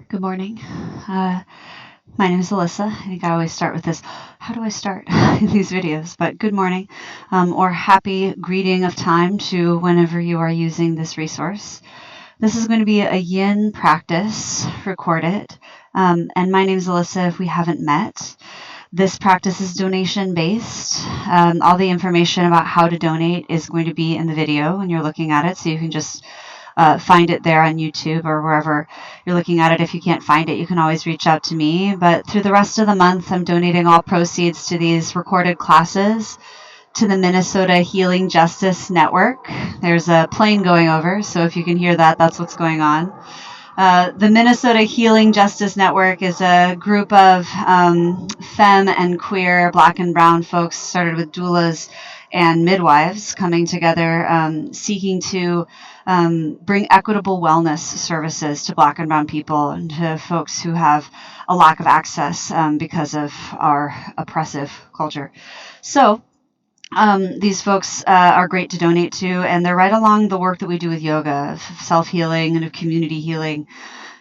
Good morning. My name is Alyssa. I think I always start with this. How do I start in these videos? But good morning or happy greeting of time to whenever you are using this resource. This is going to be a yin practice, recorded. And my name is Alyssa if we haven't met. This practice is donation based. All the information about how to donate is going to be in the video when you're looking at it, so you can just find it there on YouTube or wherever you're looking at it. If you can't find it, you can always reach out to me. But through the rest of the month, I'm donating all proceeds to these recorded classes to the Minnesota Healing Justice Network. There's a plane going over, so if you can hear that, that's what's going on. The Minnesota Healing Justice Network is a group of femme and queer, black and brown folks, started with doulas and midwives, coming together, seeking to bring equitable wellness services to black and brown people and to folks who have a lack of access because of our oppressive culture. So these folks are great to donate to, and they're right along the work that we do with yoga, of self-healing and of community healing,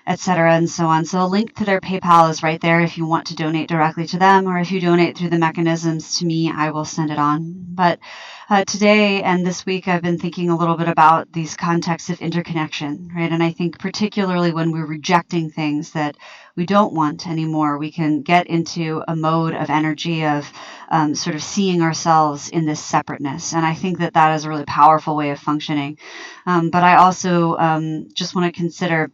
etc., and so on. So a link to their PayPal is right there if you want to donate directly to them, or if you donate through the mechanisms to me, I will send it on. But today and this week, I've been thinking a little bit about these contexts of interconnection, right? And I think particularly when we're rejecting things that we don't want anymore, we can get into a mode of energy of sort of seeing ourselves in this separateness. And I think that that is a really powerful way of functioning. But I also just want to consider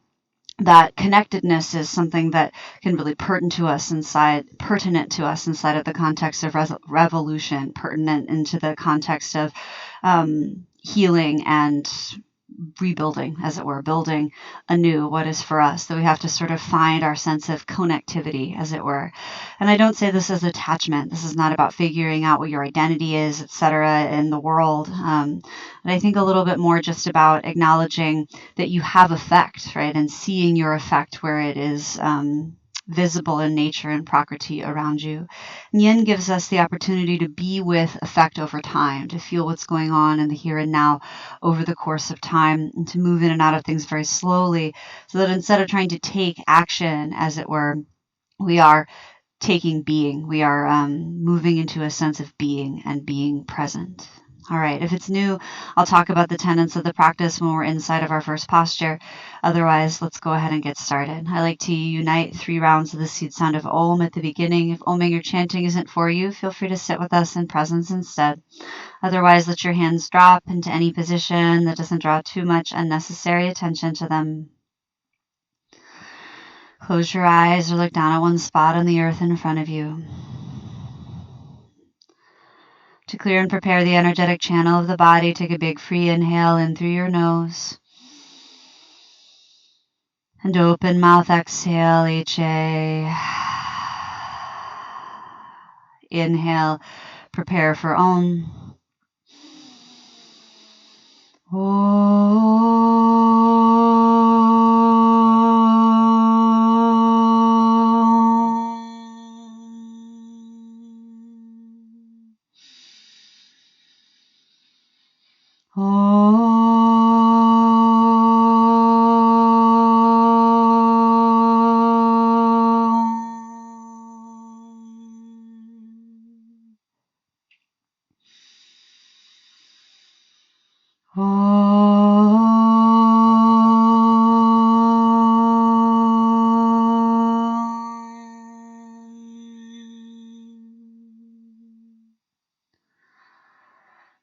that connectedness is something that can really pertinent to us inside of the context of revolution, pertinent into the context of healing and rebuilding, as it were, building anew what is for us, that we have to sort of find our sense of connectivity, as it were. And I don't say this as attachment. This is not about figuring out what your identity is, etc., in the world. And I think a little bit more just about acknowledging that you have effect, right? And seeing your effect where it is visible in nature and prakriti around you. Yin gives us the opportunity to be with effect over time, to feel what's going on in the here and now over the course of time, and to move in and out of things very slowly, so that instead of trying to take action, as it were, we are taking being. We are moving into a sense of being and being present. All right, if it's new, I'll talk about the tenets of the practice when we're inside of our first posture. Otherwise, let's go ahead and get started. I like to unite 3 rounds of the seed sound of Om at the beginning. If Oming or chanting isn't for you, feel free to sit with us in presence instead. Otherwise, let your hands drop into any position that doesn't draw too much unnecessary attention to them. Close your eyes or look down at one spot on the earth in front of you. To clear and prepare the energetic channel of the body, take a big free inhale in through your nose. And open mouth exhale, HA. Inhale, prepare for Om.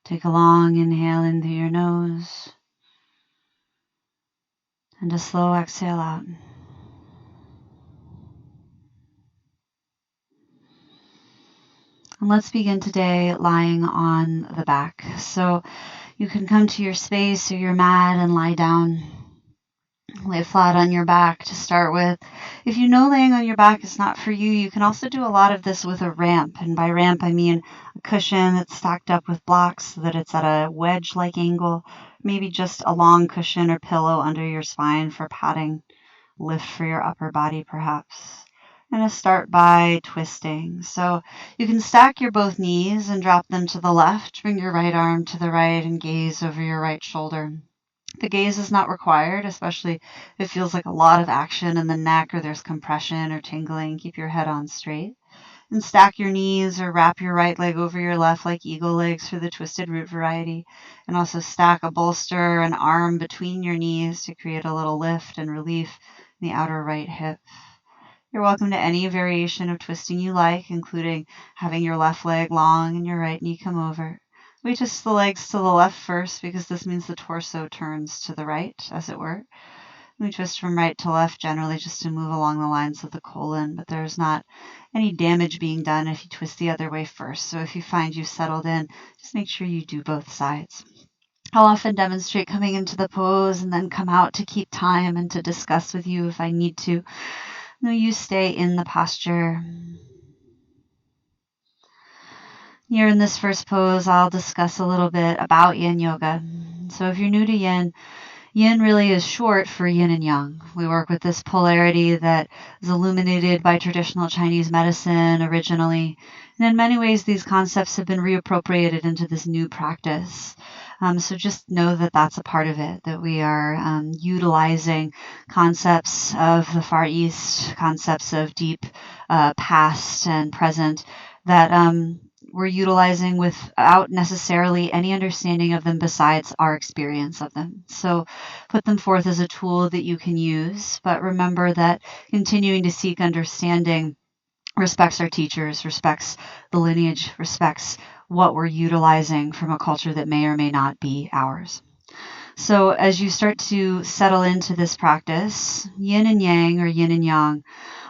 Take a long inhale in through your nose and a slow exhale out. And let's begin today lying on the back. So you can come to your space or your mat and lie down. Lay flat on your back to start with. If you know laying on your back is not for you, you can also do a lot of this with a ramp. And by ramp, I mean a cushion that's stacked up with blocks so that it's at a wedge-like angle. Maybe just a long cushion or pillow under your spine for padding. Lift for your upper body, perhaps. I'm going to start by twisting. So you can stack your both knees and drop them to the left. Bring your right arm to the right and gaze over your right shoulder. The gaze is not required, especially if it feels like a lot of action in the neck or there's compression or tingling. Keep your head on straight. And stack your knees or wrap your right leg over your left like eagle legs for the twisted root variety. And also stack a bolster, an arm between your knees to create a little lift and relief in the outer right hip. You're welcome to any variation of twisting you like, including having your left leg long and your right knee come over. We twist the legs to the left first because this means the torso turns to the right, as it were. We twist from right to left generally just to move along the lines of the colon, but there's not any damage being done if you twist the other way first. So if you find you've settled in, just make sure you do both sides. I'll often demonstrate coming into the pose and then come out to keep time and to discuss with you if I need to. No, you stay in the posture. Here in this first pose, I'll discuss a little bit about Yin Yoga. So if you're new to Yin, Yin really is short for yin and yang. We work with this polarity that is illuminated by traditional Chinese medicine originally. And in many ways, these concepts have been reappropriated into this new practice. So just know that that's a part of it, that we are utilizing concepts of the Far East, concepts of deep past and present that we're utilizing without necessarily any understanding of them besides our experience of them. So put them forth as a tool that you can use, but remember that continuing to seek understanding respects our teachers, respects the lineage, respects what we're utilizing from a culture that may or may not be ours. So as you start to settle into this practice, yin and yang or yin and yang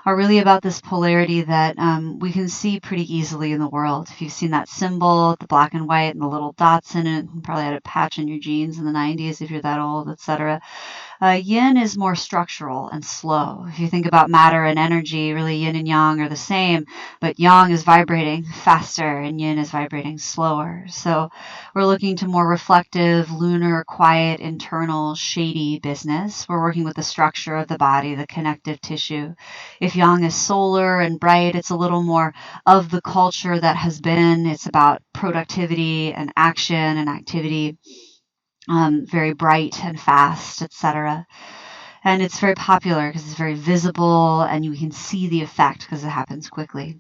are really about this polarity that we can see pretty easily in the world. If you've seen that symbol, the black and white and the little dots in it, you probably had a patch in your jeans in the 90s if you're that old, etc. Yin is more structural and slow. If you think about matter and energy, really yin and yang are the same, but yang is vibrating faster and yin is vibrating slower. So we're looking to more reflective, lunar, quiet, internal, shady business. We're working with the structure of the body, the connective tissue. If yang is solar and bright, it's a little more of the culture that has been. It's about productivity and action and activity. Very bright and fast, etc. And it's very popular because it's very visible and you can see the effect because it happens quickly.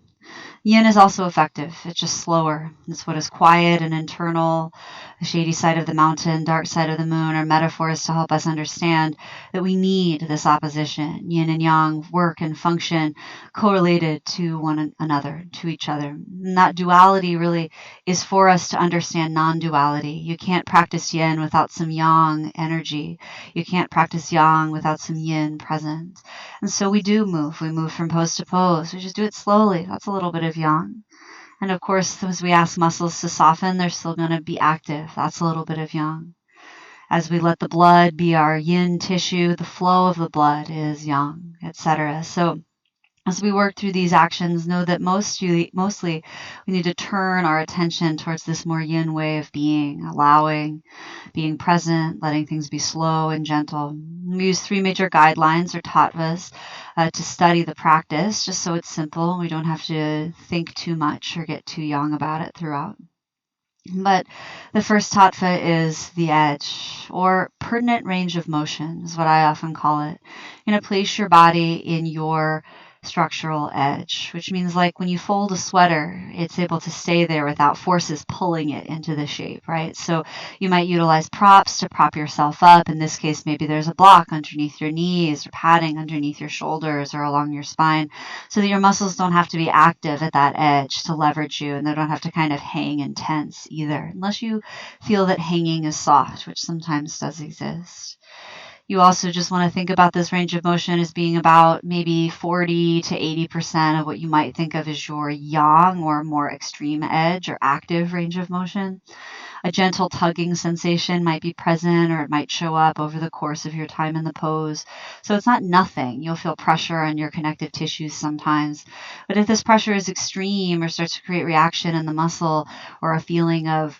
Yin is also effective. It's just slower. It's what is quiet and internal. The shady side of the mountain, dark side of the moon are metaphors to help us understand that we need this opposition. Yin and yang work and function correlated to one another, to each other. And that duality really is for us to understand non-duality. You can't practice yin without some yang energy. You can't practice yang without some yin present. And so we do move. We move from pose to pose. We just do it slowly. That's a little bit of yang. And of course, as we ask muscles to soften, they're still going to be active. That's a little bit of yang. As we let the blood be our yin tissue, the flow of the blood is yang, etc. So as we work through these actions, know that mostly we need to turn our attention towards this more yin way of being, allowing, being present, letting things be slow and gentle. We use 3 major guidelines or tattvas to study the practice, just so it's simple. We don't have to think too much or get too young about it throughout. But the first tattva is the edge, or pertinent range of motion is what I often call it. You're going to place your body in your structural edge, which means like when you fold a sweater, it's able to stay there without forces pulling it into the shape, right? So you might utilize props to prop yourself up. In this case, maybe there's a block underneath your knees or padding underneath your shoulders or along your spine so that your muscles don't have to be active at that edge to leverage you, and they don't have to kind of hang intense either, unless you feel that hanging is soft, which sometimes does exist. You also just want to think about this range of motion as being about maybe 40 to 80% of what you might think of as your yang or more extreme edge or active range of motion. A gentle tugging sensation might be present, or it might show up over the course of your time in the pose. So it's not nothing. You'll feel pressure on your connective tissues sometimes. But if this pressure is extreme or starts to create reaction in the muscle or a feeling of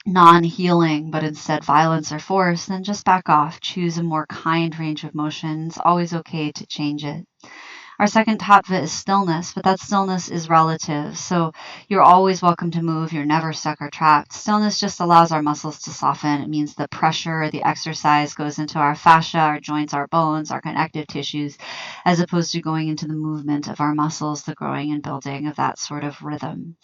non-healing, but instead violence or force, then just back off. Choose a more kind range of motion. It's always okay to change it. Our second tattva is stillness, but that stillness is relative. So you're always welcome to move. You're never stuck or trapped. Stillness just allows our muscles to soften. It means the pressure, the exercise goes into our fascia, our joints, our bones, our connective tissues, as opposed to going into the movement of our muscles, the growing and building of that sort of rhythm.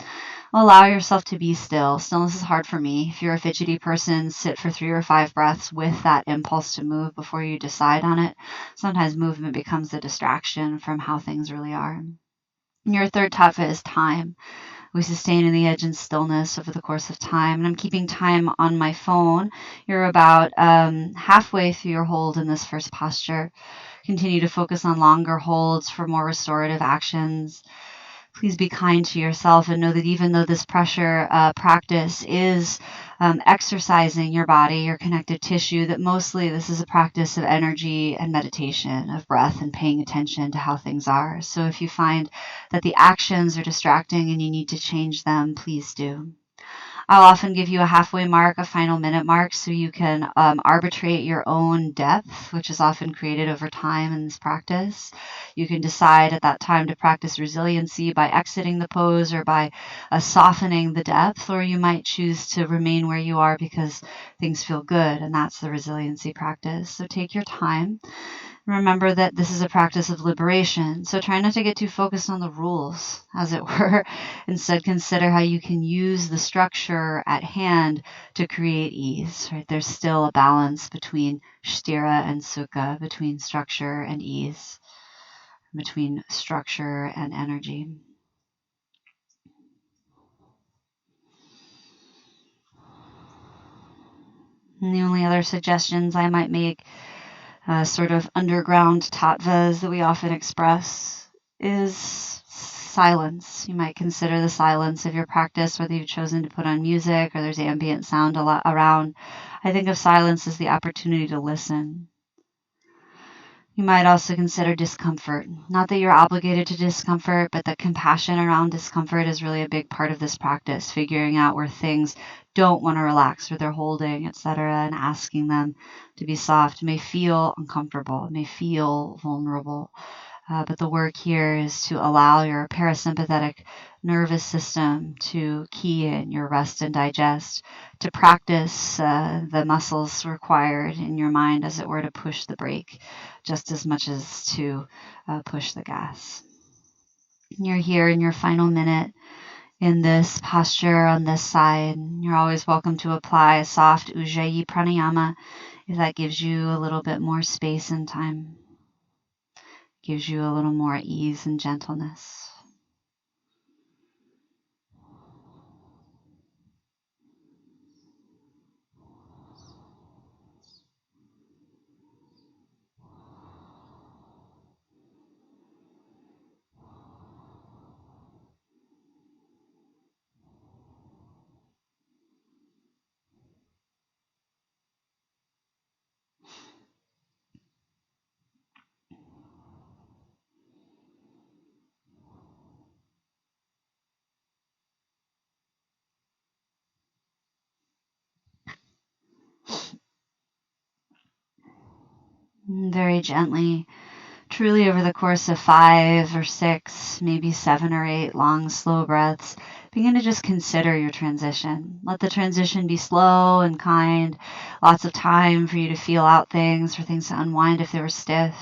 Allow yourself to be still. Stillness is hard for me. If you're a fidgety person, sit for 3 or 5 breaths with that impulse to move before you decide on it. Sometimes movement becomes a distraction from how things really are. And your third tattva is time. We sustain in the edge and stillness over the course of time. And I'm keeping time on my phone. You're about halfway through your hold in this first posture. Continue to focus on longer holds for more restorative actions. Please be kind to yourself and know that even though this pressure practice is exercising your body, your connective tissue, that mostly this is a practice of energy and meditation, of breath and paying attention to how things are. So if you find that the actions are distracting and you need to change them, please do. I'll often give you a halfway mark, a final minute mark, so you can arbitrate your own depth, which is often created over time in this practice. You can decide at that time to practice resiliency by exiting the pose or by softening the depth, or you might choose to remain where you are because things feel good, and that's the resiliency practice. So take your time. Remember that this is a practice of liberation, so try not to get too focused on the rules, as it were. Instead, consider how you can use the structure at hand to create ease. Right? There's still a balance between sthira and sukha, between structure and ease, between structure and energy. And the only other suggestions I might make, sort of underground tattvas that we often express, is silence. You might consider the silence of your practice, whether you've chosen to put on music or there's ambient sound a lot around. I think of silence as the opportunity to listen. You might also consider discomfort. Not that you're obligated to discomfort, but that compassion around discomfort is really a big part of this practice, figuring out where things don't want to relax, where they're holding, etc., and asking them to be soft. It may feel uncomfortable, it may feel vulnerable. But the work here is to allow your parasympathetic nervous system to key in your rest and digest, to practice the muscles required in your mind, as it were, to push the brake just as much as to push the gas. You're here in your final minute in this posture on this side. You're always welcome to apply a soft Ujjayi pranayama if that gives you a little bit more space and time. Gives you a little more ease and gentleness. Very gently, truly over the course of 5 or 6, maybe 7 or 8 long, slow breaths, begin to just consider your transition. Let the transition be slow and kind. Lots of time for you to feel out things, for things to unwind if they were stiff.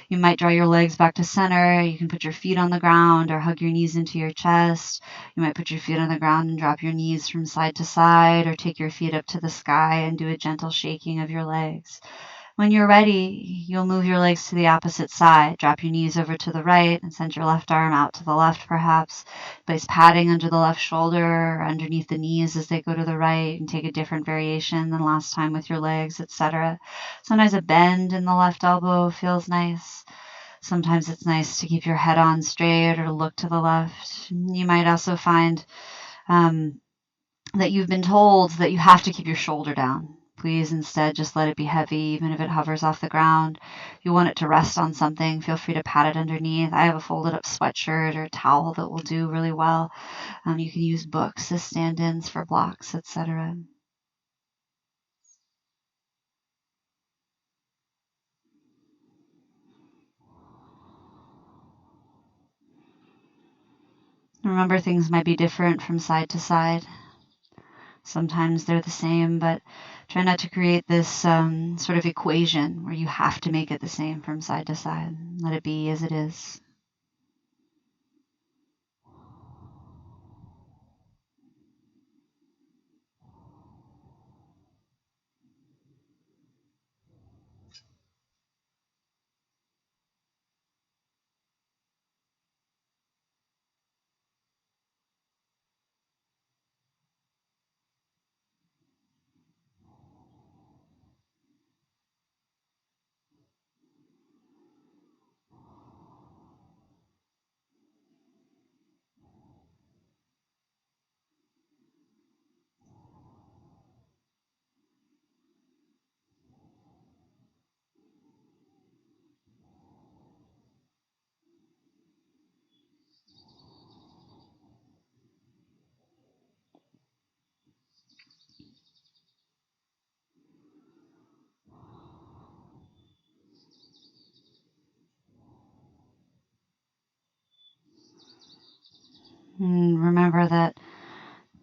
You might draw your legs back to center. You can put your feet on the ground or hug your knees into your chest. You might put your feet on the ground and drop your knees from side to side, or take your feet up to the sky and do a gentle shaking of your legs. When you're ready, you'll move your legs to the opposite side. Drop your knees over to the right and send your left arm out to the left, perhaps. Place padding under the left shoulder or underneath the knees as they go to the right, and take a different variation than last time with your legs, etc. Sometimes a bend in the left elbow feels nice. Sometimes it's nice to keep your head on straight or to look to the left. You might also find that you've been told that you have to keep your shoulder down. Please instead just let it be heavy, even if it hovers off the ground. If you want it to rest on something, feel free to pat it underneath. I have a folded up sweatshirt or a towel that will do really well. You can use books as stand-ins for blocks, etc. Remember, things might be different from side to side. Sometimes they're the same, but try not to create this sort of equation where you have to make it the same from side to side. Let it be as it is. And remember that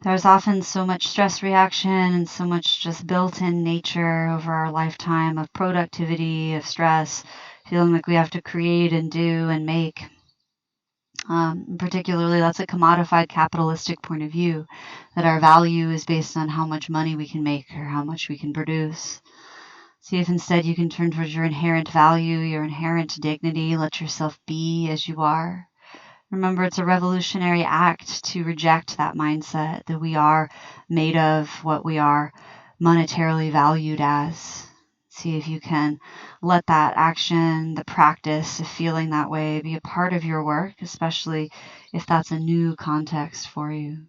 there's often so much stress reaction and so much just built in nature over our lifetime of productivity, of stress, feeling like we have to create and do and make. Particularly, that's a commodified capitalistic point of view, that our value is based on how much money we can make or how much we can produce. See if instead you can turn towards your inherent value, your inherent dignity, let yourself be as you are. Remember, it's a revolutionary act to reject that mindset that we are made of what we are monetarily valued as. See if you can let that action, the practice of feeling that way, be a part of your work, especially if that's a new context for you.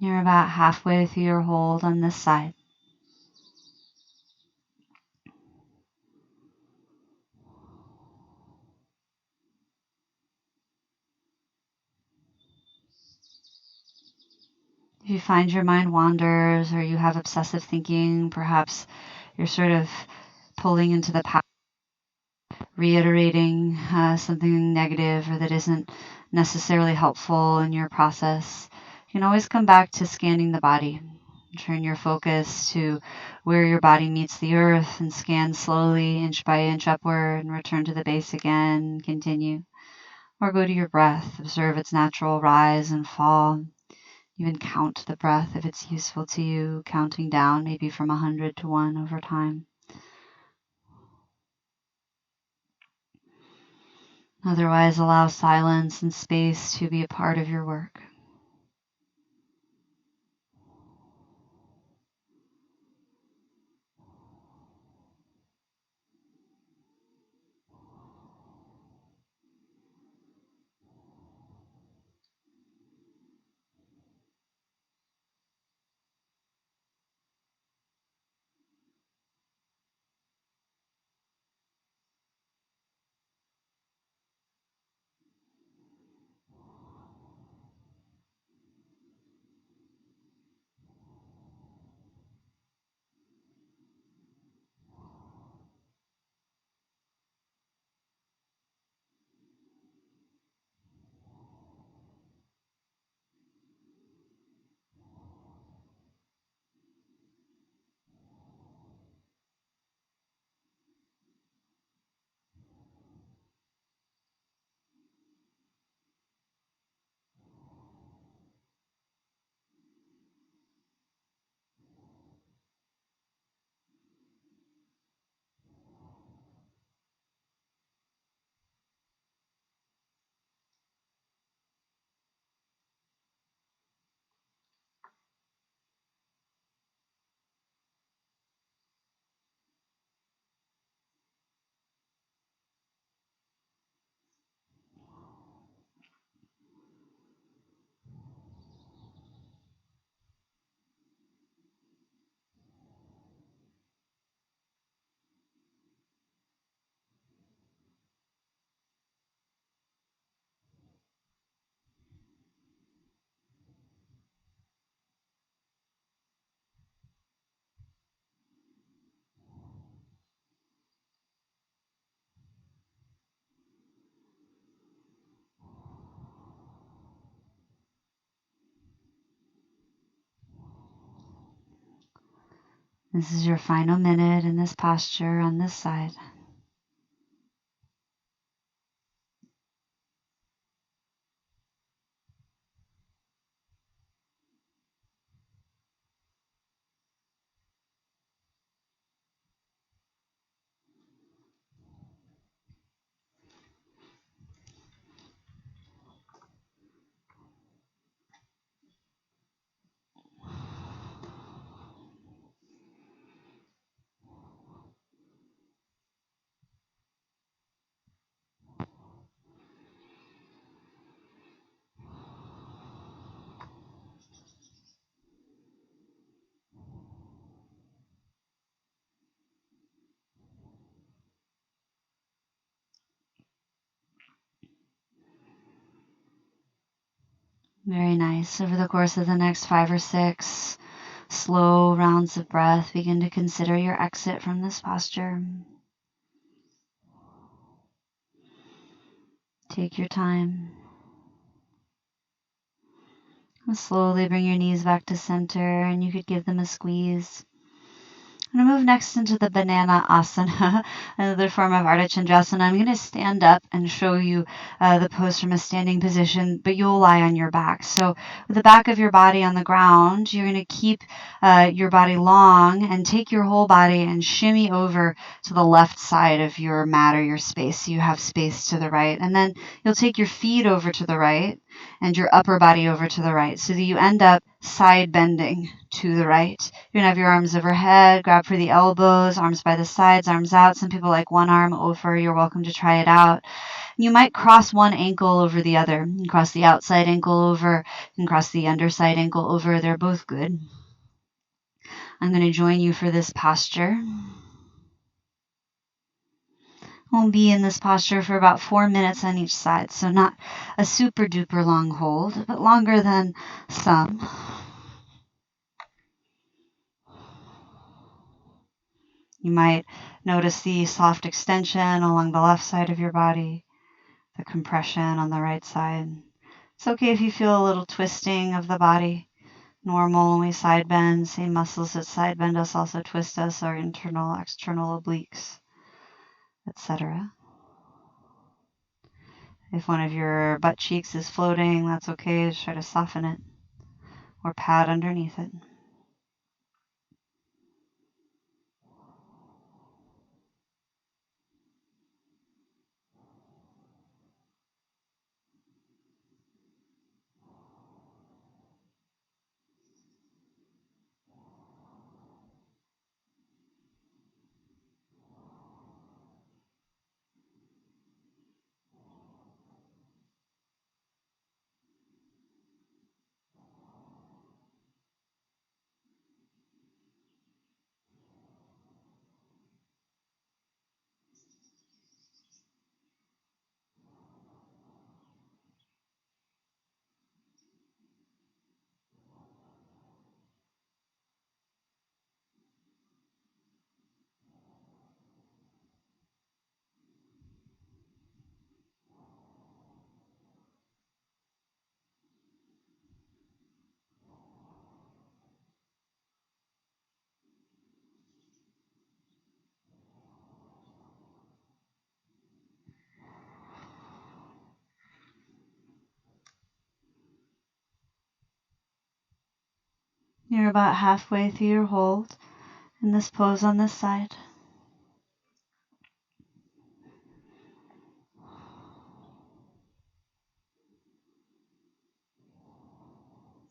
You're about halfway through your hold on this side. If you find your mind wanders or you have obsessive thinking, perhaps you're sort of pulling into the past, reiterating something negative or that isn't necessarily helpful in your process, you can always come back to scanning the body. Turn your focus to where your body meets the earth and scan slowly, inch by inch upward, and return to the base again. Continue. Or go to your breath. Observe its natural rise and fall. Even count the breath if it's useful to you, counting down maybe from 100 to 1 over time. Otherwise, allow silence and space to be a part of your work. This is your final minute in this posture on this side. Very nice. Over the course of the next 5 or 6 slow rounds of breath, begin to consider your exit from this posture. Take your time. And slowly bring your knees back to center, and you could give them a squeeze. I'm going to move next into the banana asana, another form of Ardha Chandrasana. I'm going to stand up and show you the pose from a standing position, but you'll lie on your back. So with the back of your body on the ground, you're going to keep your body long and take your whole body and shimmy over to the left side of your mat or your space. So you have space to the right. And then you'll take your feet over to the right and your upper body over to the right so that you end up side bending to the right. You're going to have your arms overhead, grab for the elbows, arms by the sides, arms out. Some people like one arm over. You're welcome to try it out. You might cross one ankle over the other. You can cross the outside ankle over, you can cross the underside ankle over. They're both good. I'm going to join you for this posture. We'll be in this posture for about 4 minutes on each side, so not a super duper long hold, but longer than some. You might notice the soft extension along the left side of your body, the compression on the right side. It's okay if you feel a little twisting of the body. Normal when we side bend, same muscles that side bend us also twist us, our internal, external obliques, etc. If one of your butt cheeks is floating, that's okay. Just try to soften it or pat underneath it. You're about halfway through your hold in this pose on this side.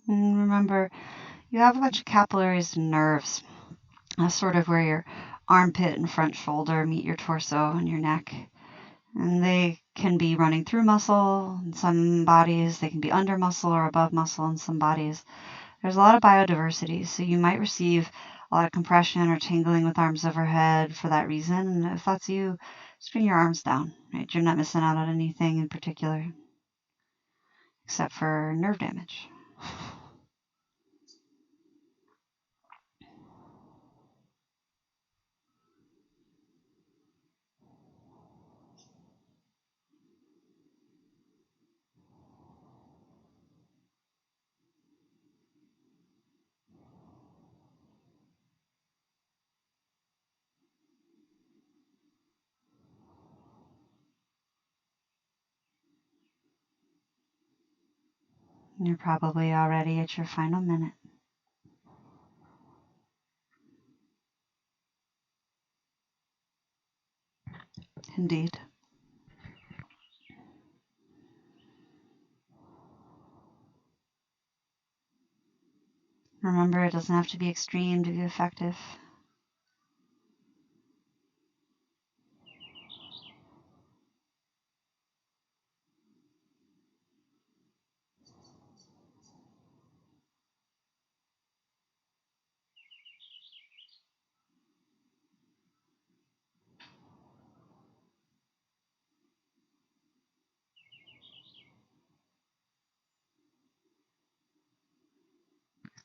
And remember, you have a bunch of capillaries and nerves. That's sort of where your armpit and front shoulder meet your torso and your neck. And they can be running through muscle in some bodies. They can be under muscle or above muscle in some bodies. There's a lot of biodiversity, so you might receive a lot of compression or tingling with arms overhead for that reason. And if that's you, just bring your arms down, right? You're not missing out on anything in particular, except for nerve damage. You're probably already at your final minute. Indeed. Remember, it doesn't have to be extreme to be effective.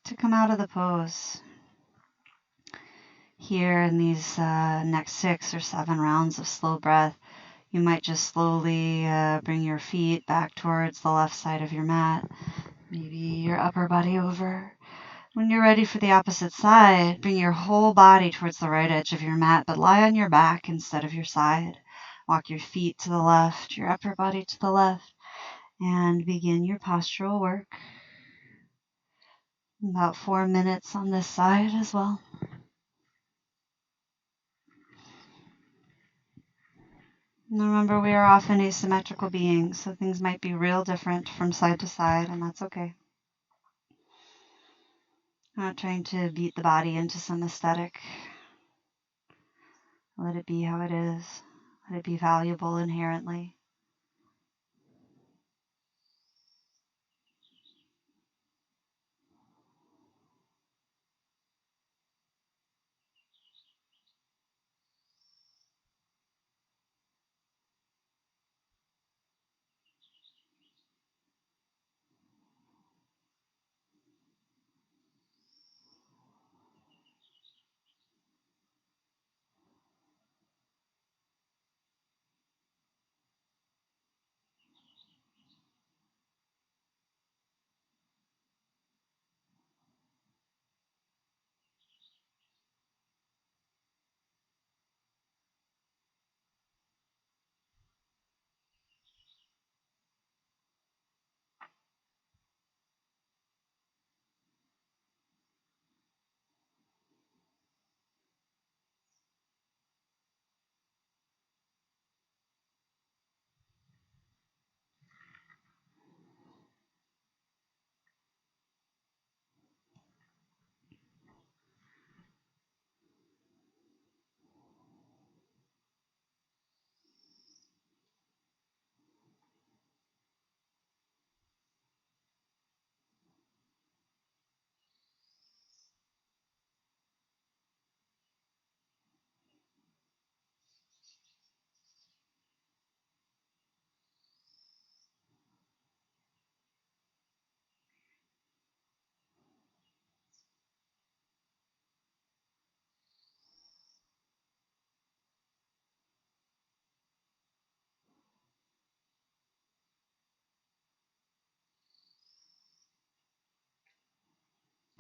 To come out of the pose, here in these next 6 or 7 rounds of slow breath, you might just slowly bring your feet back towards the left side of your mat, maybe your upper body over. When you're ready for the opposite side, bring your whole body towards the right edge of your mat, but lie on your back instead of your side. Walk your feet to the left, your upper body to the left, and begin your postural work. About 4 minutes on this side as well. And remember, we are often asymmetrical beings, so things might be real different from side to side, and that's okay. I'm not trying to beat the body into some aesthetic. Let it be how it is. Let it be valuable inherently.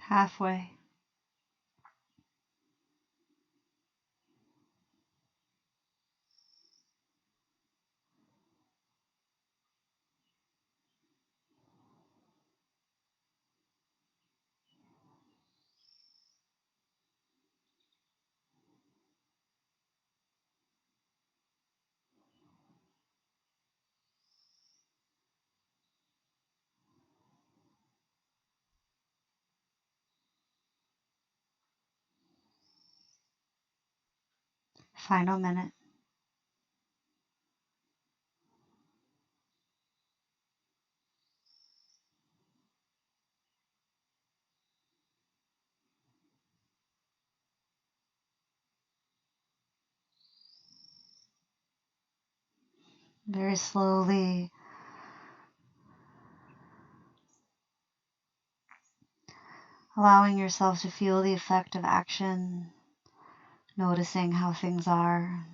Halfway. Final minute. Very slowly allowing yourself to feel the effect of action, noticing how things are,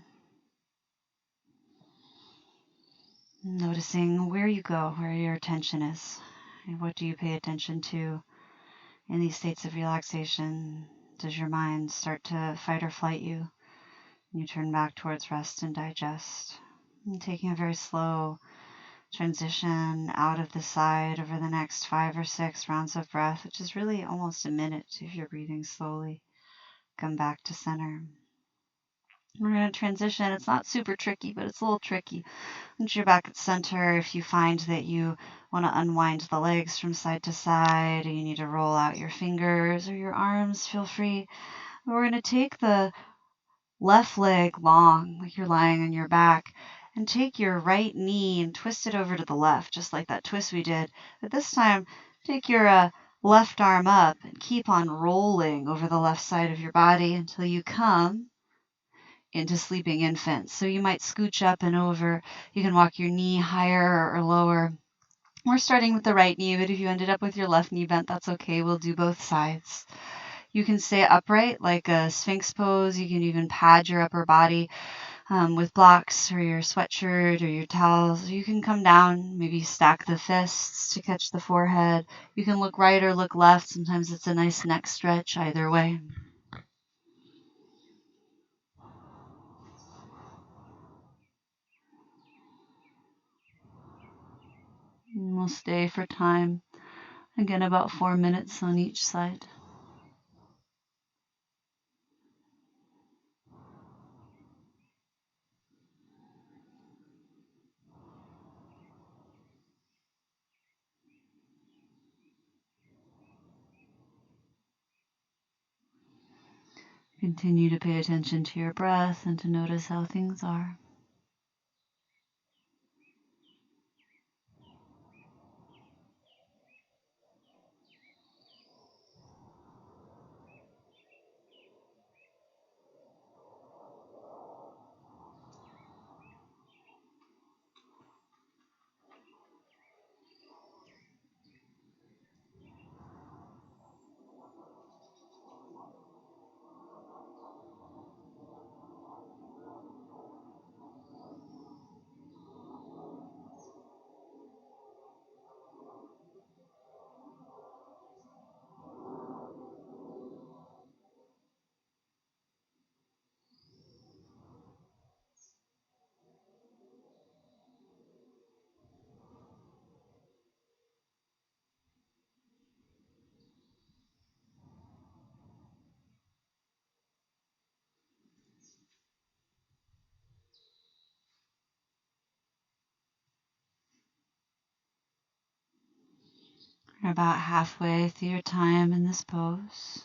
noticing where you go, where your attention is, and what do you pay attention to in these states of relaxation. Does your mind start to fight or flight you? You turn back towards rest and digest. And taking a very slow, transition out of the side over the next 5 or 6 rounds of breath, which is really almost a minute if you're breathing slowly. Come back to center. We're going to transition. It's not super tricky, but it's a little tricky. Once you're back at center, if you find that you want to unwind the legs from side to side, and you need to roll out your fingers or your arms, feel free. We're going to take the left leg long, like you're lying on your back, and take your right knee and twist it over to the left, just like that twist we did. But this time, take your left arm up and keep on rolling over the left side of your body until you come into sleeping infant. So you might scooch up and over. You can walk your knee higher or lower. We're starting with the right knee, but if you ended up with your left knee bent, that's okay. We'll do both sides. You can stay upright like a Sphinx pose. You can even pad your upper body with blocks or your sweatshirt or your towels. You can come down, maybe stack the fists to catch the forehead. You can look right or look left. Sometimes it's a nice neck stretch either way. And we'll stay for time. Again, about 4 minutes on each side. Continue to pay attention to your breath and to notice how things are. You're about halfway through your time in this pose.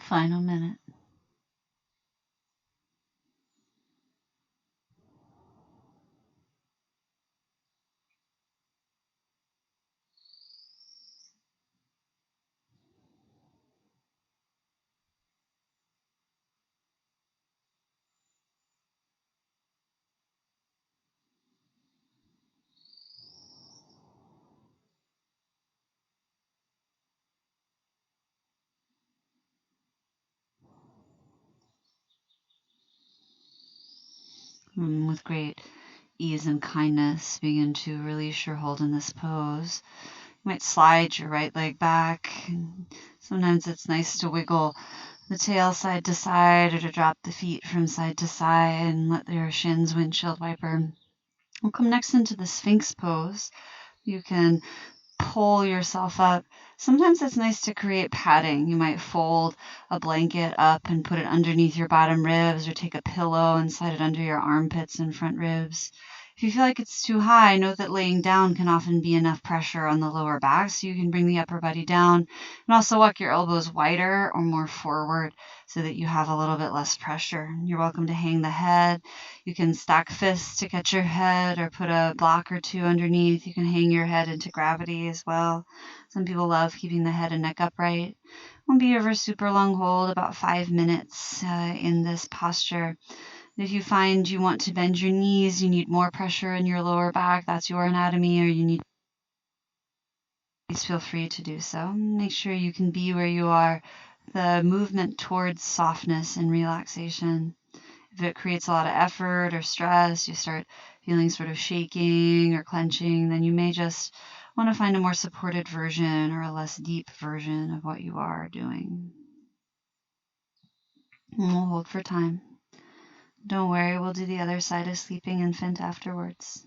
Final minute. And with great ease and kindness, begin to release your hold in this pose. You might slide your right leg back. And sometimes it's nice to wiggle the tail side to side or to drop the feet from side to side and let your shins windshield wiper. We'll come next into the Sphinx pose. You can pull yourself up. Sometimes it's nice to create padding. You might fold a blanket up and put it underneath your bottom ribs, or take a pillow and slide it under your armpits and front ribs. If you feel like it's too high, know that laying down can often be enough pressure on the lower back, so you can bring the upper body down, and also walk your elbows wider or more forward so that you have a little bit less pressure. You're welcome to hang the head. You can stack fists to catch your head, or put a block or two underneath. You can hang your head into gravity as well. Some people love keeping the head and neck upright. Won't be over super long hold, about 5 minutes in this posture. If you find you want to bend your knees, you need more pressure in your lower back, that's your anatomy, or you need, please feel free to do so. Make sure you can be where you are. The movement towards softness and relaxation. If it creates a lot of effort or stress, you start feeling sort of shaking or clenching, then you may just want to find a more supported version or a less deep version of what you are doing. And we'll hold for time. Don't worry, we'll do the other side of sleeping infant afterwards.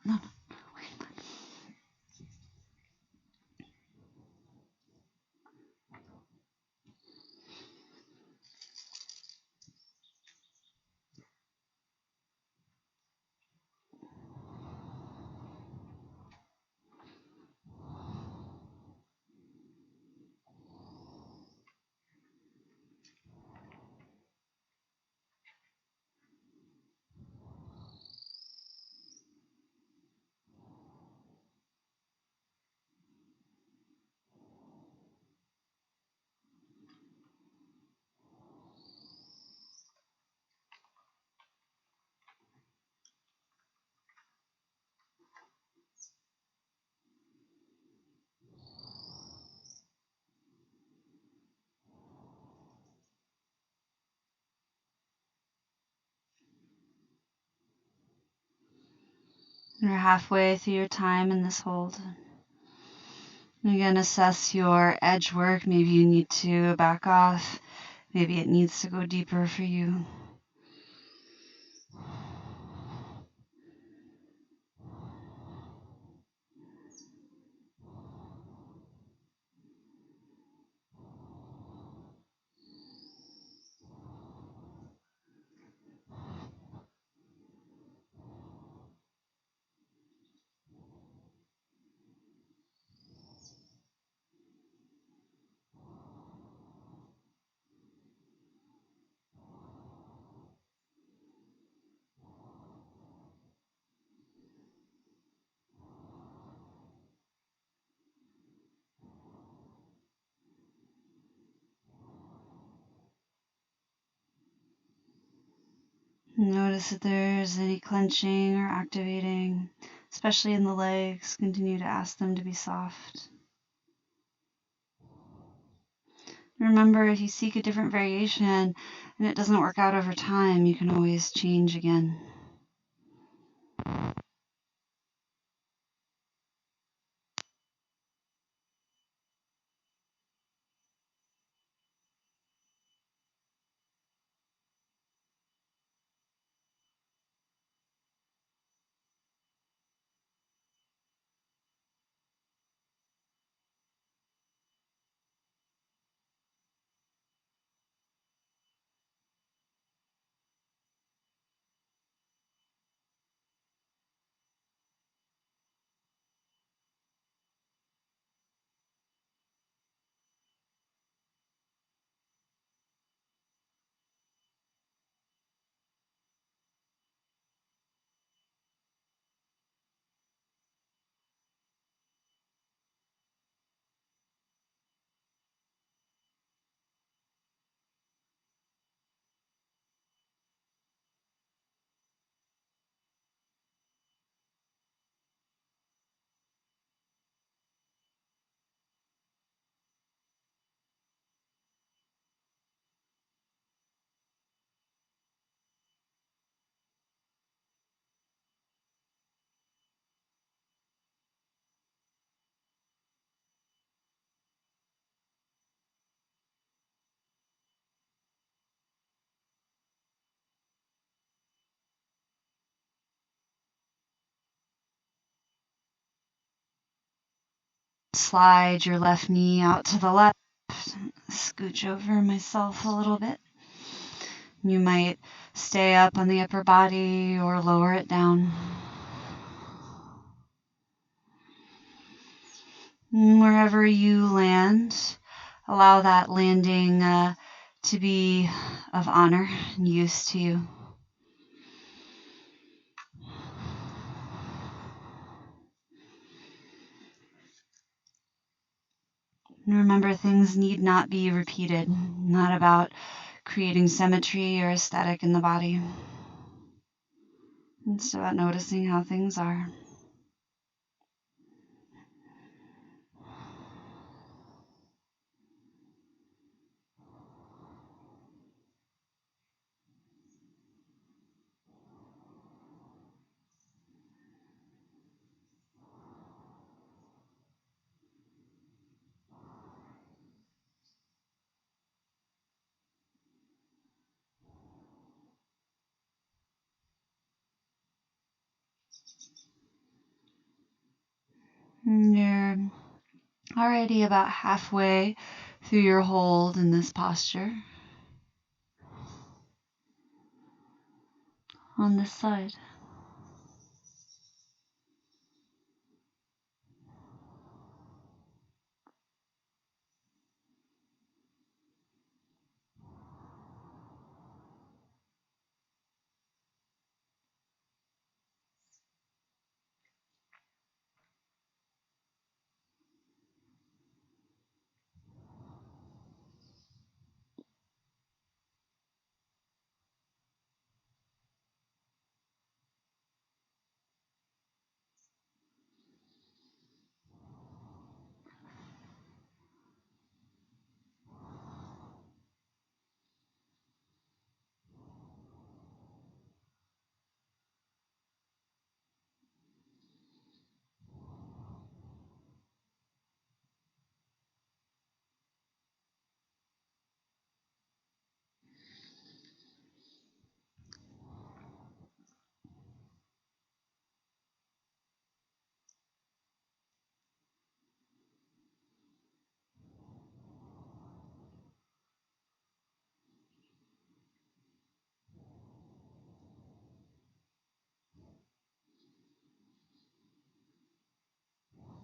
No, no. You're halfway through your time in this hold. Again, assess your edge work. Maybe you need to back off. Maybe it needs to go deeper for you. Notice if there's any clenching or activating, especially in the legs. Continue to ask them to be soft. Remember, if you seek a different variation and it doesn't work out over time, you can always change again. Slide your left knee out to the left. Scooch over myself a little bit. You might stay up on the upper body or lower it down. And wherever you land, allow that landing to be of honor and use to you. And remember, things need not be repeated, not about creating symmetry or aesthetic in the body. It's about noticing how things are. And you're already about halfway through your hold in this posture. On this side.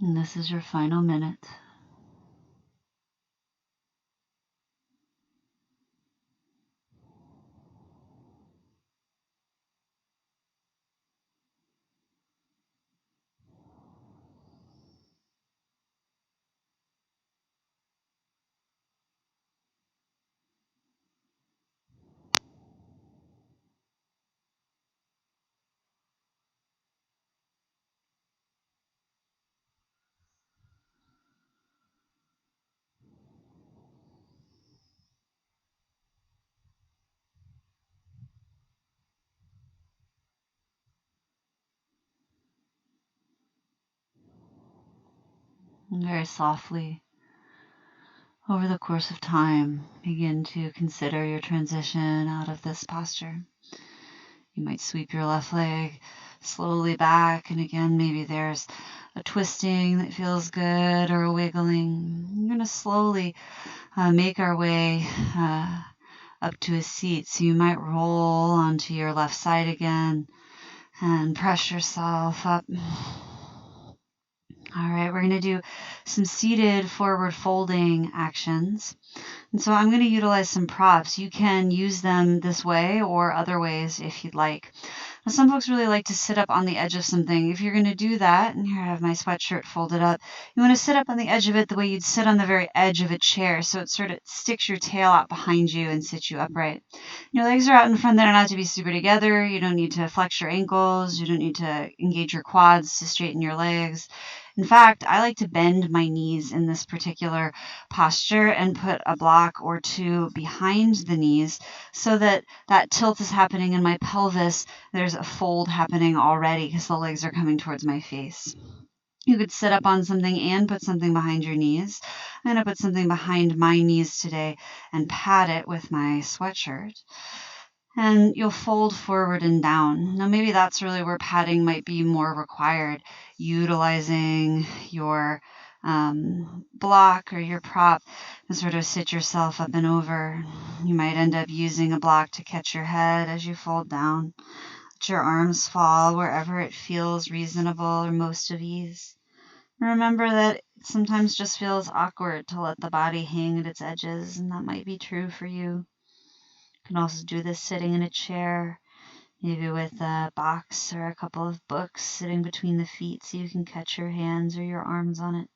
And this is your final minute. And very softly, over the course of time, begin to consider your transition out of this posture. You might sweep your left leg slowly back, and again, maybe there's a twisting that feels good or a wiggling. We're going to slowly make our way up to a seat. So you might roll onto your left side again and press yourself up. All right, we're going to do some seated forward folding actions. And so I'm going to utilize some props. You can use them this way or other ways if you'd like. Now, some folks really like to sit up on the edge of something. If you're going to do that, and here I have my sweatshirt folded up, you want to sit up on the edge of it the way you'd sit on the very edge of a chair, so it sort of sticks your tail out behind you and sits you upright. Your legs are out in front. They don't have to be super together. You don't need to flex your ankles. You don't need to engage your quads to straighten your legs. In fact, I like to bend my knees in this particular posture and put a block or two behind the knees so that that tilt is happening in my pelvis. There's a fold happening already because the legs are coming towards my face. You could sit up on something and put something behind your knees. I'm going to put something behind my knees today and pad it with my sweatshirt. And you'll fold forward and down. Now, maybe that's really where padding might be more required, utilizing your block or your prop and sort of sit yourself up and over. You might end up using a block to catch your head as you fold down. Let your arms fall wherever it feels reasonable or most of ease. Remember that it sometimes just feels awkward to let the body hang at its edges, and that might be true for you. You can also do this sitting in a chair, maybe with a box or a couple of books sitting between the feet so you can catch your hands or your arms on it.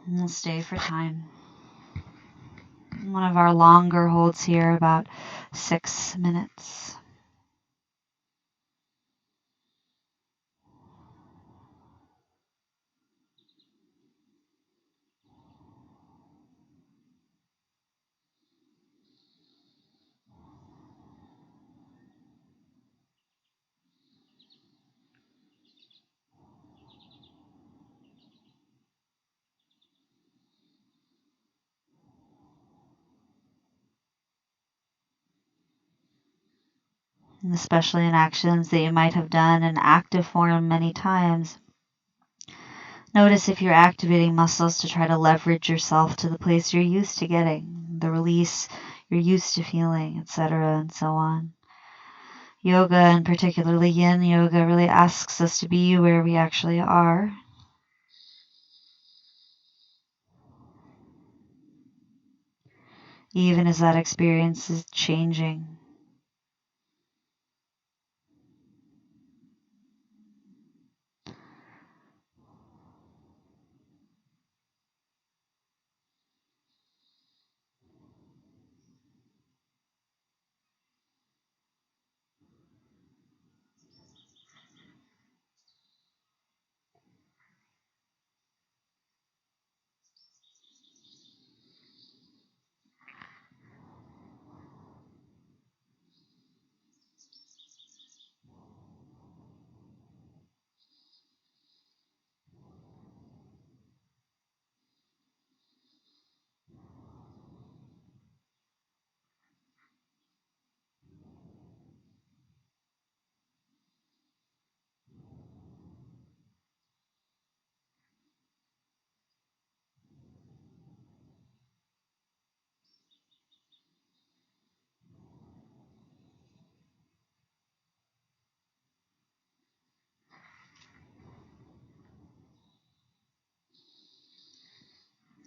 And we'll stay for time. One of our longer holds here, about 6 minutes. And especially in actions that you might have done in active form many times. Notice if you're activating muscles to try to leverage yourself to the place you're used to getting, the release you're used to feeling, etc., and so on. Yoga, and particularly Yin Yoga, really asks us to be where we actually are. Even as that experience is changing.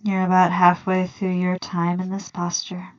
You're about halfway through your time in this posture.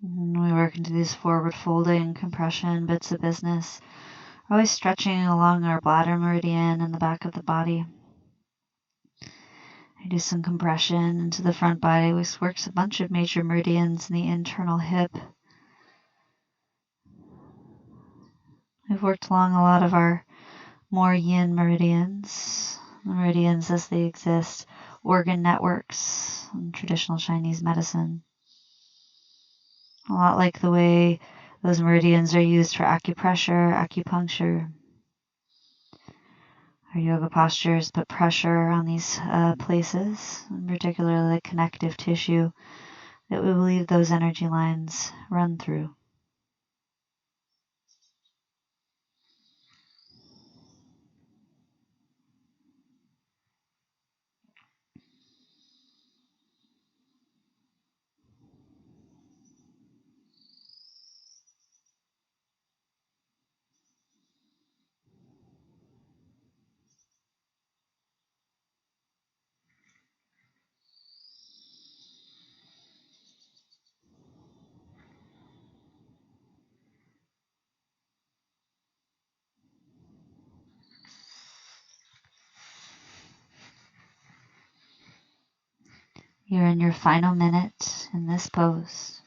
And we work into these forward folding, compression bits of business. We're always stretching along our bladder meridian and the back of the body. I do some compression into the front body, which works a bunch of major meridians in the internal hip. We've worked along a lot of our more yin meridians, meridians as they exist, organ networks in traditional Chinese medicine. A lot like the way those meridians are used for acupressure, acupuncture. Our yoga postures put pressure on these places, and particularly the connective tissue that we believe those energy lines run through. You're in your final minute in this pose.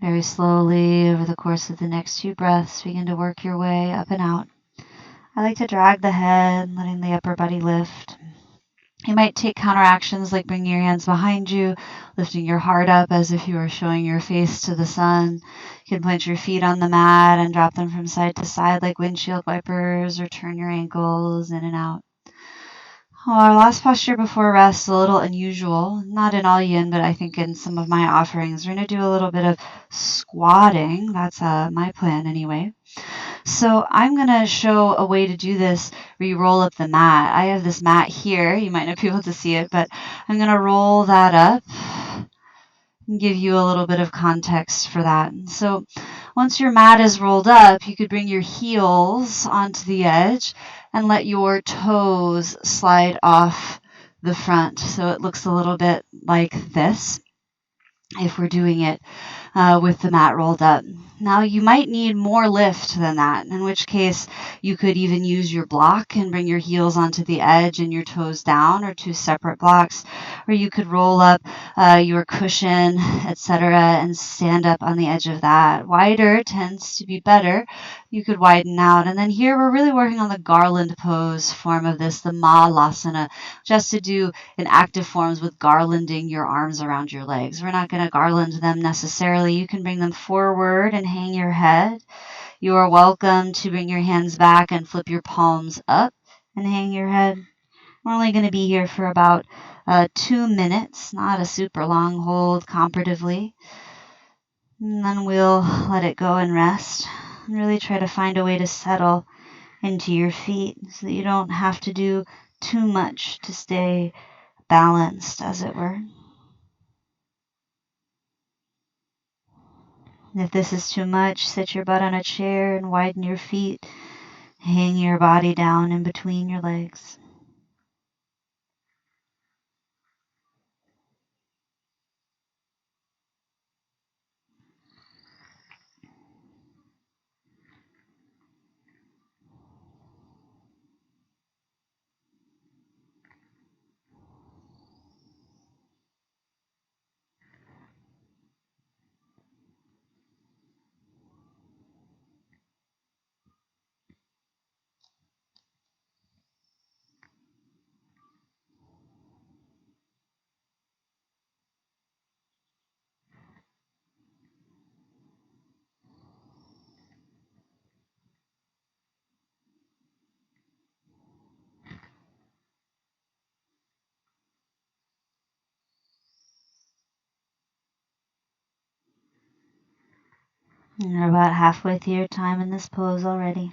Very slowly over the course of the next few breaths, begin to work your way up and out. I like to drag the head, letting the upper body lift. You might take counteractions like bringing your hands behind you, lifting your heart up as if you were showing your face to the sun. You can plant your feet on the mat and drop them from side to side like windshield wipers, or turn your ankles in and out. Our last posture before rest is a little unusual, not in all yin, but I think in some of my offerings. We're going to do a little bit of squatting. That's my plan anyway. So I'm going to show a way to do this where you roll up the mat. I have this mat here. You might not be able to see it, but I'm going to roll that up and give you a little bit of context for that. So once your mat is rolled up, you could bring your heels onto the edge and let your toes slide off the front. So it looks a little bit like this if we're doing it with the mat rolled up. Now you might need more lift than that, in which case you could even use your block and bring your heels onto the edge and your toes down, or two separate blocks, or you could roll up your cushion, etc., and stand up on the edge of that. Wider tends to be better. You could widen out. And then here we're really working on the garland pose form of this, the Malasana, just to do in active forms with garlanding your arms around your legs. We're not going to garland them necessarily. You can bring them forward and hang your head. You are welcome to bring your hands back and flip your palms up and hang your head. We're only going to be here for about 2 minutes, not a super long hold comparatively. And then we'll let it go and rest. And really try to find a way to settle into your feet so that you don't have to do too much to stay balanced, as it were. And if this is too much, sit your butt on a chair and widen your feet. Hang your body down in between your legs. And you're about halfway through your time in this pose already.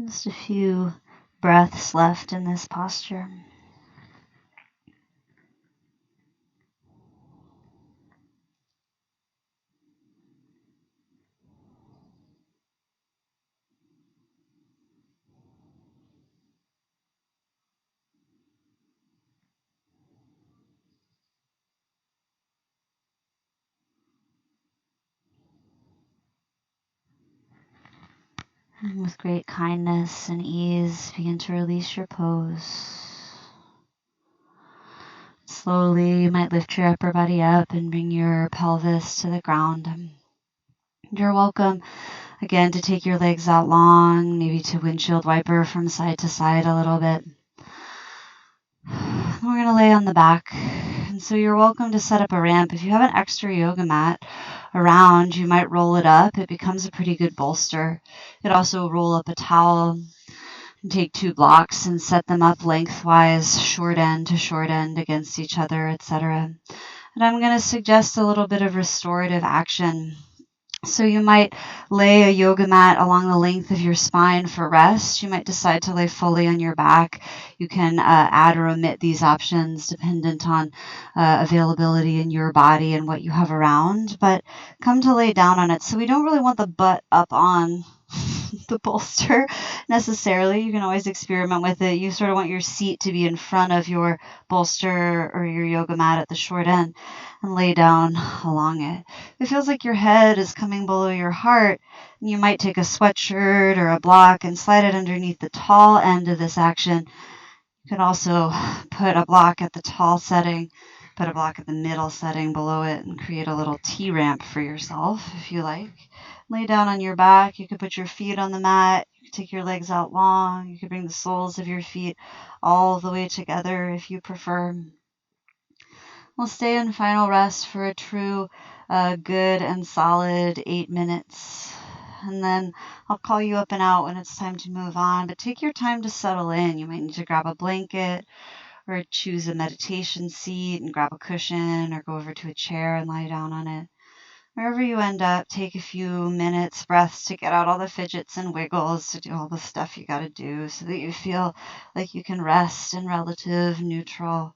Just a few breaths left in this posture. And with great kindness and ease, begin to release your pose. Slowly, you might lift your upper body up and bring your pelvis to the ground. You're welcome Again, to take your legs out long, maybe to windshield wiper from side to side a little bit. We're going to lay on the back. And so you're welcome to set up a ramp. If you have an extra yoga mat around, you might roll it up. It becomes a pretty good bolster. You could also roll up a towel and take 2 blocks and set them up lengthwise, short end to short end against each other, etc. And I'm going to suggest a little bit of restorative action. So you might lay a yoga mat along the length of your spine for rest. You might decide to lay fully on your back. You can add or omit these options dependent on availability in your body and what you have around, but come to lay down on it. So we don't really want the butt up on the bolster necessarily. You can always experiment with it. You sort of want your seat to be in front of your bolster or your yoga mat at the short end and lay down along it. If it feels like your head is coming below your heart, you might take a sweatshirt or a block and slide it underneath the tall end of this action. You can also put a block at the tall setting, put a block at the middle setting below it, and create a little T-ramp for yourself if you like. Lay down on your back. You could put your feet on the mat. You could take your legs out long. You could bring the soles of your feet all the way together if you prefer. We'll stay in final rest for a true, good and solid 8 minutes. And then I'll call you up and out when it's time to move on. But take your time to settle in. You might need to grab a blanket or choose a meditation seat and grab a cushion or go over to a chair and lie down on it. Wherever you end up, take a few minutes, breaths to get out all the fidgets and wiggles, to do all the stuff you got to do so that you feel like you can rest in relative neutral.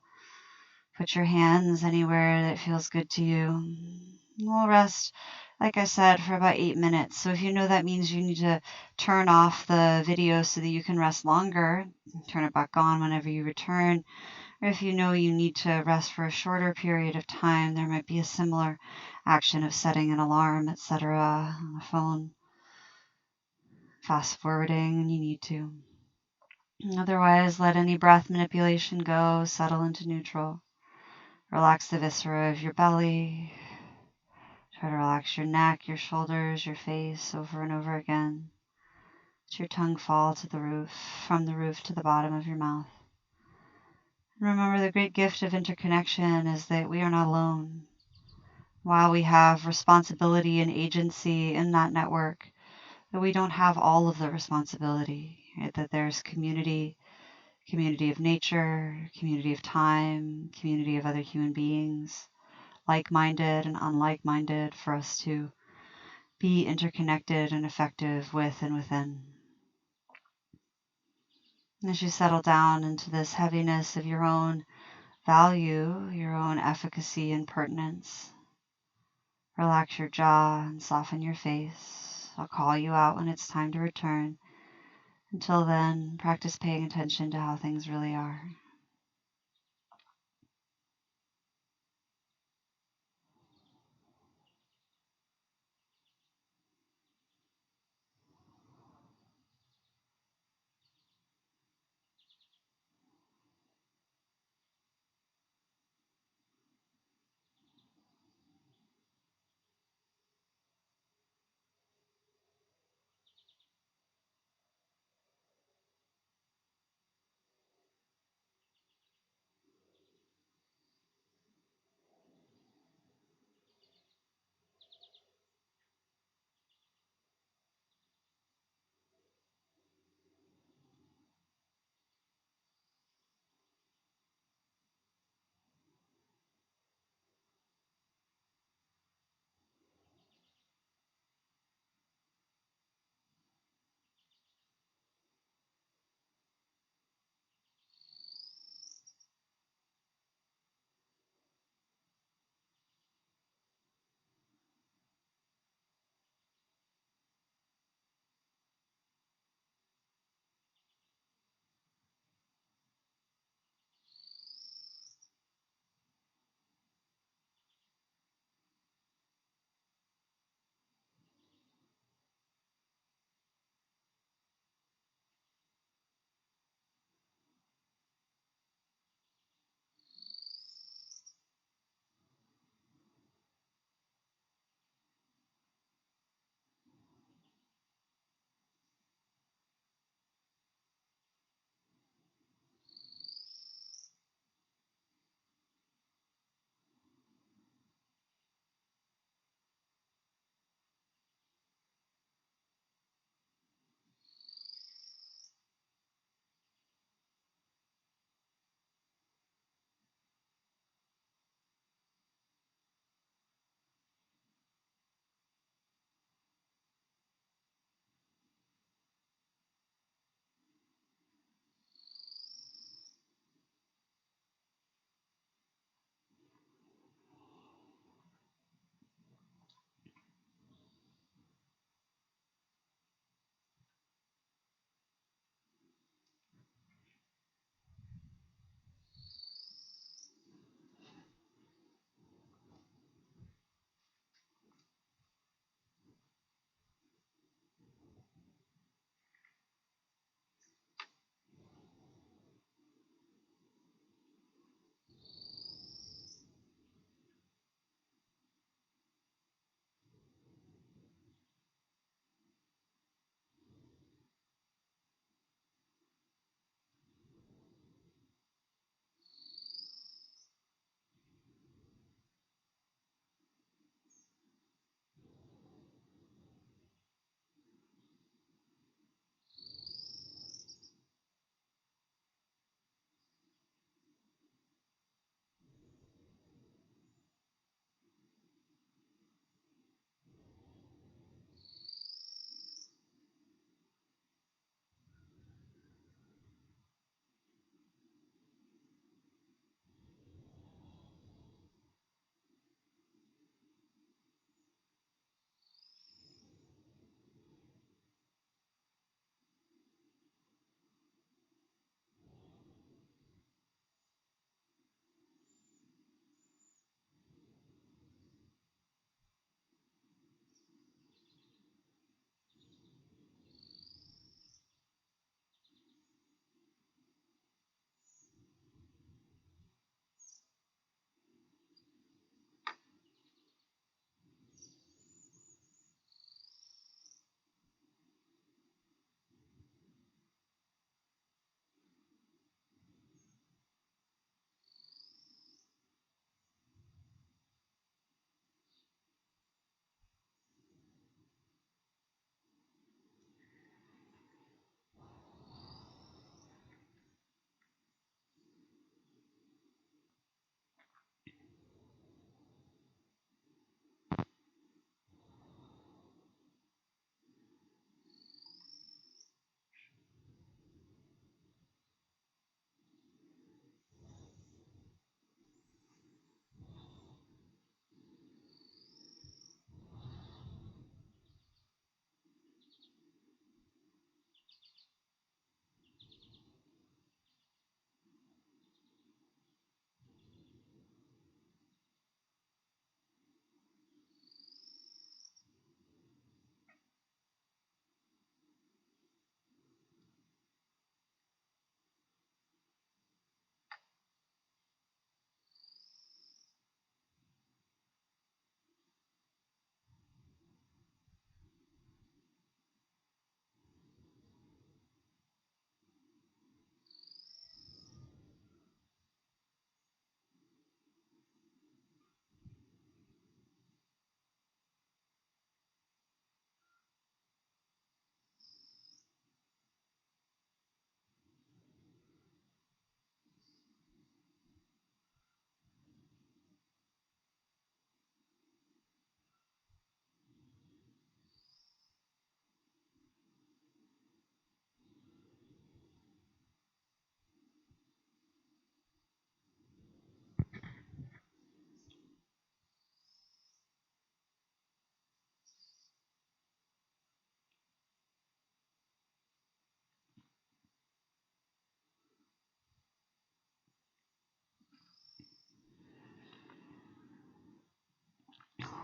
Put your hands anywhere that feels good to you. We'll rest, like I said, for about 8 minutes. So if you know that means you need to turn off the video so that you can rest longer, turn it back on whenever you return. Or if you know you need to rest for a shorter period of time, there might be a similar action of setting an alarm, etc. on the phone, fast forwarding when you need to. Otherwise, let any breath manipulation go, settle into neutral. Relax the viscera of your belly. Try to relax your neck, your shoulders, your face over and over again. Let your tongue fall to the roof, from the roof to the bottom of your mouth. And remember, the great gift of interconnection is that we are not alone. While we have responsibility and agency in that network, that we don't have all of the responsibility, right? That there's community of nature, community of time, community of other human beings, like-minded and unlike-minded, for us to be interconnected and effective with and within. And as you settle down into this heaviness of your own value, your own efficacy and pertinence, relax your jaw and soften your face. I'll call you out when it's time to return. Until then, practice paying attention to how things really are.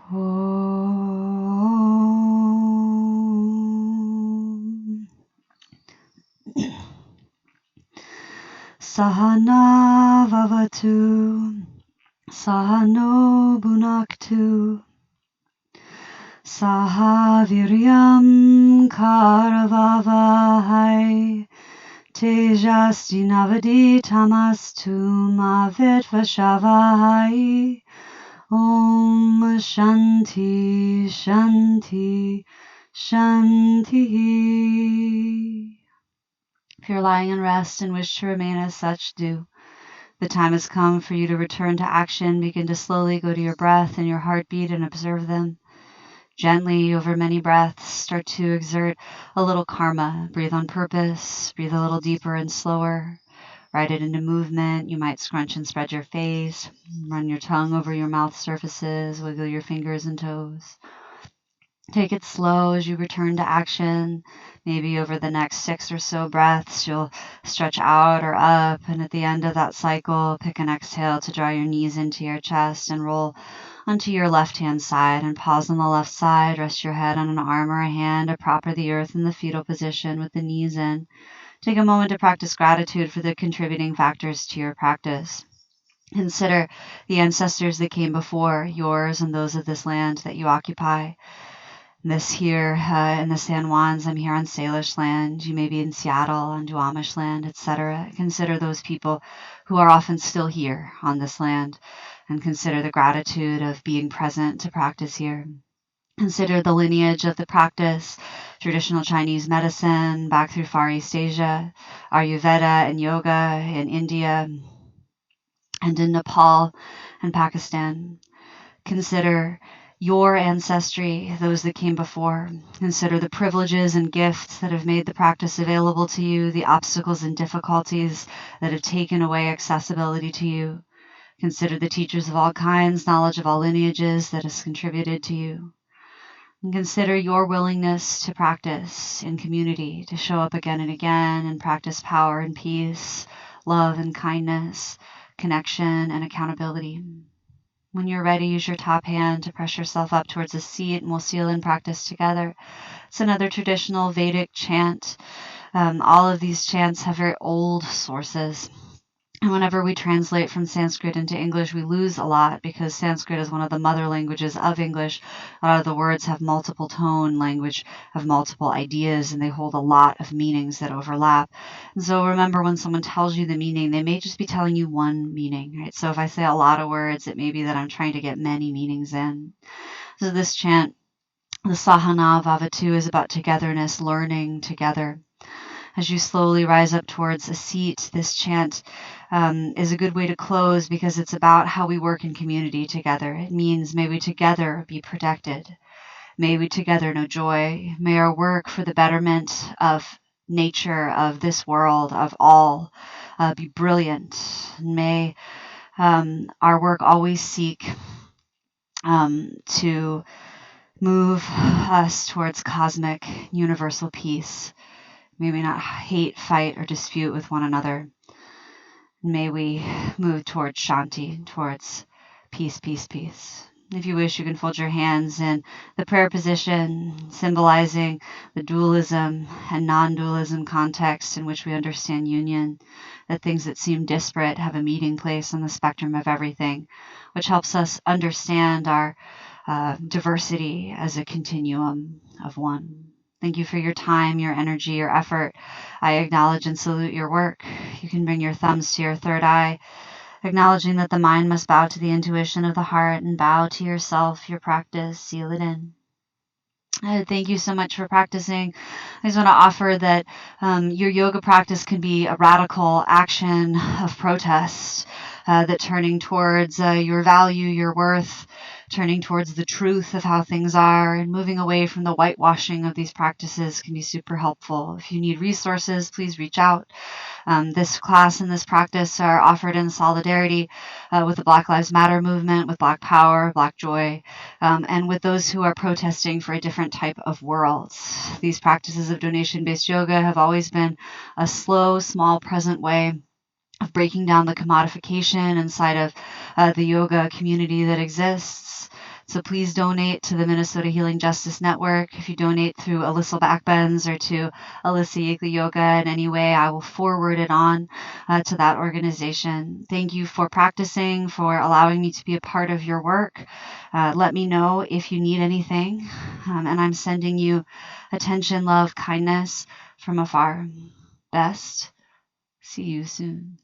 Om. Sahana vavatu, sahano bhunaktu, sahaviryam karavavahai, tejasti navaditamastu ma vitvashavahai. Om Shanti Shanti Shanti. If you're lying in rest and wish to remain as such, do. The time has come for you to return to action. Begin to slowly go to your breath and your heartbeat and observe them. Gently, over many breaths, start to exert a little karma. Breathe on purpose. Breathe a little deeper and slower. Write it into movement. You might scrunch and spread your face. Run your tongue over your mouth surfaces. Wiggle your fingers and toes. Take it slow as you return to action. Maybe over the next 6 or so breaths, you'll stretch out or up. And at the end of that cycle, pick an exhale to draw your knees into your chest and roll onto your left-hand side. And pause on the left side. Rest your head on an arm or a hand to proper the earth in the fetal position with the knees in. Take a moment to practice gratitude for the contributing factors to your practice. Consider the ancestors that came before, yours and those of this land that you occupy. This here in the San Juans, I'm here on Salish land. You may be in Seattle, on Duwamish land, etc. Consider those people who are often still here on this land, and consider the gratitude of being present to practice here. Consider the lineage of the practice, traditional Chinese medicine back through Far East Asia, Ayurveda and yoga in India and in Nepal and Pakistan. Consider your ancestry, those that came before. Consider the privileges and gifts that have made the practice available to you, the obstacles and difficulties that have taken away accessibility to you. Consider the teachers of all kinds, knowledge of all lineages that has contributed to you. And consider your willingness to practice in community, to show up again and again and practice power and peace, love and kindness, connection and accountability. When you're ready, use your top hand to press yourself up towards a seat, and we'll seal in practice together. It's another traditional Vedic chant. All of these chants have very old sources. And whenever we translate from Sanskrit into English, we lose a lot because Sanskrit is one of the mother languages of English. A lot of the words have multiple tone, language have multiple ideas, and they hold a lot of meanings that overlap. And so remember, when someone tells you the meaning, they may just be telling you one meaning, right? So if I say a lot of words, it may be that I'm trying to get many meanings in. So this chant, the Sahana Vavatu, is about togetherness, learning together. As you slowly rise up towards a seat, this chant is a good way to close because it's about how we work in community together. It means may we together be protected. May we together know joy. May our work for the betterment of nature, of this world, of all, be brilliant. May our work always seek to move us towards cosmic, universal peace. May we not hate, fight, or dispute with one another. May we move towards Shanti, towards peace, peace, peace. If you wish, you can fold your hands in the prayer position, symbolizing the dualism and non-dualism context in which we understand union, that things that seem disparate have a meeting place on the spectrum of everything, which helps us understand our diversity as a continuum of one. Thank you for your time, your energy, your effort. I acknowledge and salute your work. You can bring your thumbs to your third eye, acknowledging that the mind must bow to the intuition of the heart and bow to yourself, your practice, seal it in. Thank you so much for practicing. I just want to offer that your yoga practice can be a radical action of protest, that turning towards your value, your worth, turning towards the truth of how things are, and moving away from the whitewashing of these practices can be super helpful. If you need resources, please reach out. This class and this practice are offered in solidarity with the Black Lives Matter movement, with Black Power, Black Joy, and with those who are protesting for a different type of world. These practices of donation-based yoga have always been a slow, small, present way of breaking down the commodification inside of the yoga community that exists. So please donate to the Minnesota Healing Justice Network. If you donate through Alyssa Backbends or to Alyssa Yeagley Yoga in any way, I will forward it on to that organization. Thank you for practicing, for allowing me to be a part of your work. Let me know if you need anything. And I'm sending you attention, love, kindness from afar. Best. See you soon.